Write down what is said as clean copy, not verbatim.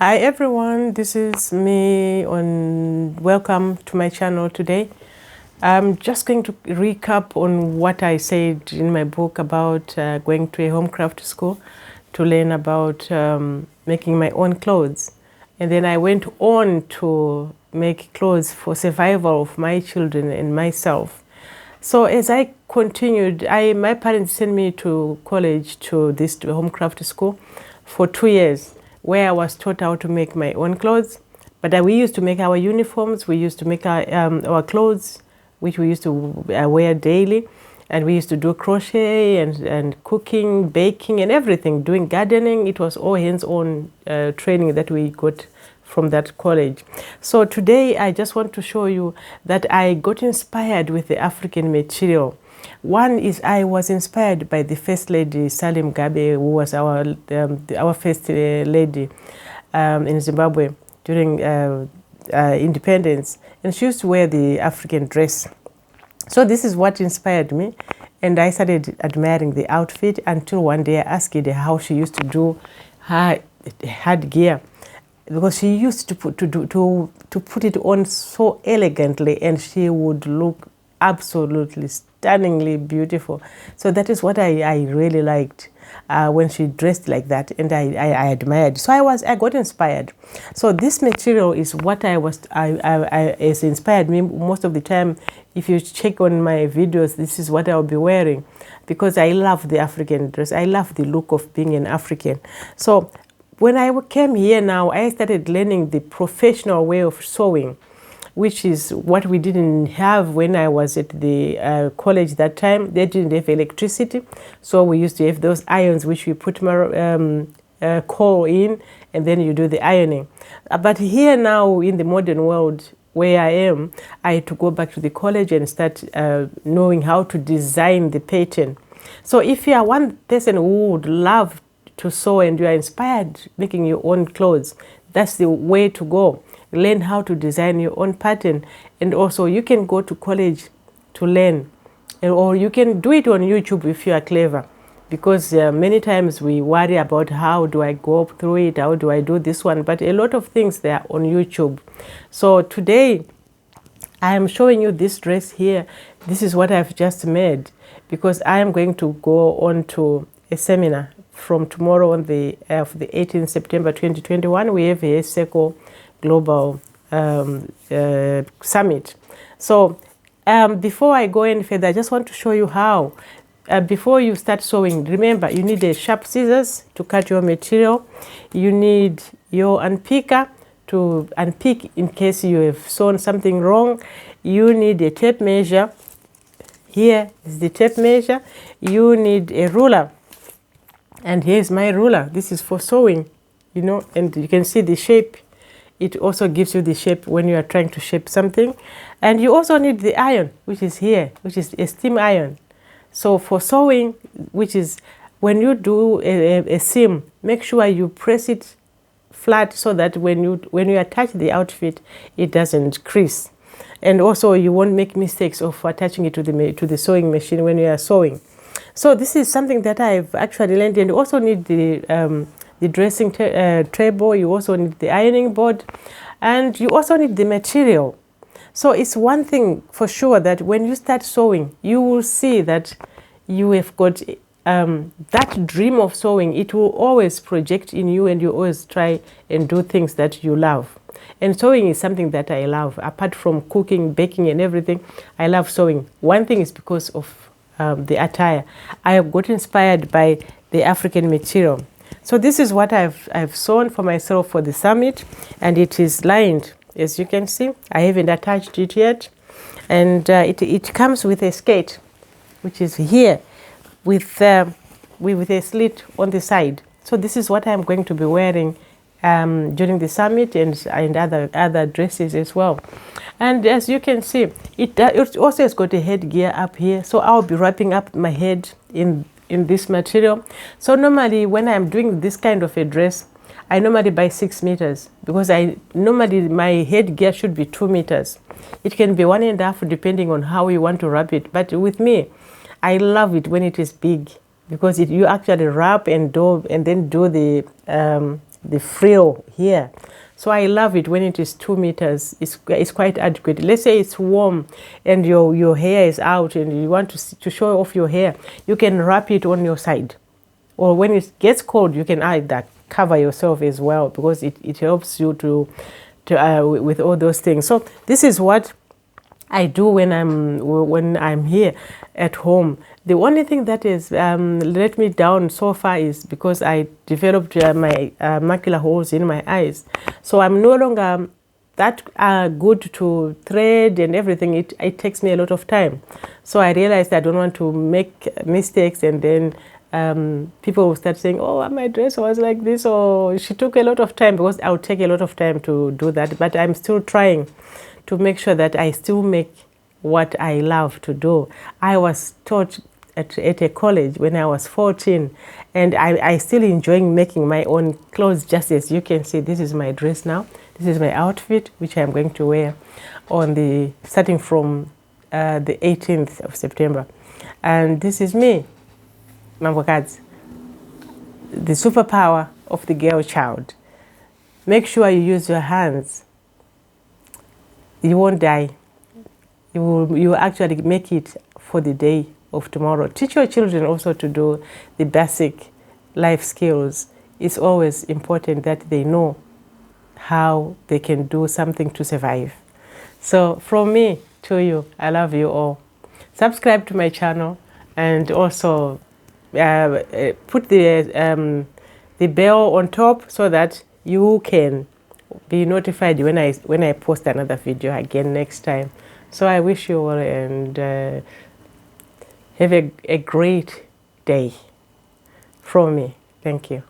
Hi everyone, this is me on welcome to my channel today. I'm just going to recap on what I said in my book about going to a home craft school to learn about making my own clothes. And then I went on to make clothes for survival of my children and myself. So as I continued, my parents sent me to college to this home craft school for 2 years, where I was taught how to make my own clothes. But we used to make our uniforms, we used to make our clothes, which we used to wear daily. And we used to do crochet and cooking, baking, and everything, doing gardening. It was all hands-on training that we got from that college. So today I just want to show you that I got inspired with the African material. One is I was inspired by the First Lady Sally Mugabe, who was our First Lady in Zimbabwe during independence, and she used to wear the African dress. So this is what inspired me, and I started admiring the outfit until one day I asked her how she used to do her headgear, because she used to put it on so elegantly, and she would look absolutely stunningly beautiful. So that is what I really liked when she dressed like that, and I admired. So I got inspired. So this material is what has inspired me most of the time. If you check on my videos, this is what I'll be wearing, because I love the African dress. I love the look of being an African. So when I came here now, I started learning the professional way of sewing, which is what we didn't have when I was at the college that time. They didn't have electricity, so we used to have those irons which we put coal in, and then you do the ironing. But here now in the modern world where I am, I had to go back to the college and start knowing how to design the pattern. So if you are one person who would love to sew and you are inspired making your own clothes, that's the way to go. Learn how to design your own pattern, and also you can go to college to learn, or you can do it on YouTube if you are clever, because many times we worry about how do I go through it, how do I do this one, but a lot of things they are on YouTube. So today I am showing you this dress here. This is what I've just made, because I am going to go on to a seminar from tomorrow on the 18th September 2021. We have a circle global summit. So before I go any further, I just want to show you how, before you start sewing, remember you need a sharp scissors to cut your material. You need your unpicker to unpick in case you have sewn something wrong. You need a tape measure. Here is the tape measure. You need a ruler, and here's my ruler. This is for sewing, and you can see the shape. It also gives you the shape when you are trying to shape something. And you also need the iron, which is here, which is a steam iron. So for sewing, which is when you do a seam, make sure you press it flat so that when you attach the outfit, it doesn't crease. And also you won't make mistakes of attaching it to the sewing machine when you are sewing. So this is something that I've actually learned. And you also need the dressing table. You also need the ironing board, and you also need the material. So it's one thing for sure that when you start sewing, you will see that you have got that dream of sewing. It will always project in you, and you always try and do things that you love. And sewing is something that I love. Apart from cooking, baking, and everything, I love sewing. One thing is because of the attire. I have got inspired by the African material. So this is what I've sewn for myself for the summit, and it is lined, as you can see. I haven't attached it yet, and it comes with a skirt, which is here with a slit on the side. So this is what I'm going to be wearing during the summit, and other dresses as well. And as you can see, it also has got a headgear up here. So I'll be wrapping up my head in this material. So normally when I'm doing this kind of a dress, I normally buy 6 meters, because normally my headgear should be 2 meters. It can be 1.5 depending on how you want to wrap it. But with me, I love it when it is big, because you actually wrap and then do the the frill here. So I love it when it is 2 meters. It's quite adequate. Let's say it's warm and your hair is out and you want to show off your hair. You can wrap it on your side. Or when it gets cold, you can add that. Cover yourself as well, because it helps you to with all those things. So this is what I do when I'm here at home. The only thing that has let me down so far is because I developed my macular holes in my eyes. So I'm no longer that good to thread and everything. It takes me a lot of time. So I realized I don't want to make mistakes, and then people will start saying, oh, my dress was like this, or she took a lot of time, because I would take a lot of time to do that. But I'm still trying to make sure that I still make what I love to do. I was taught at a college when I was 14, and I still enjoying making my own clothes. Just as you can see, this is my dress now. This is my outfit, which I'm going to wear on starting from the 18th of September. And this is me, Mambokads, the superpower of the girl child. Make sure you use your hands. You won't die. You will actually make it for the day of tomorrow. Teach your children also to do the basic life skills. It's always important that they know how they can do something to survive. So from me to you, I love you all. Subscribe to my channel, and also put the bell on top so that you can be notified when I post another video again next time. So I wish you all, and have a great day from me. Thank you.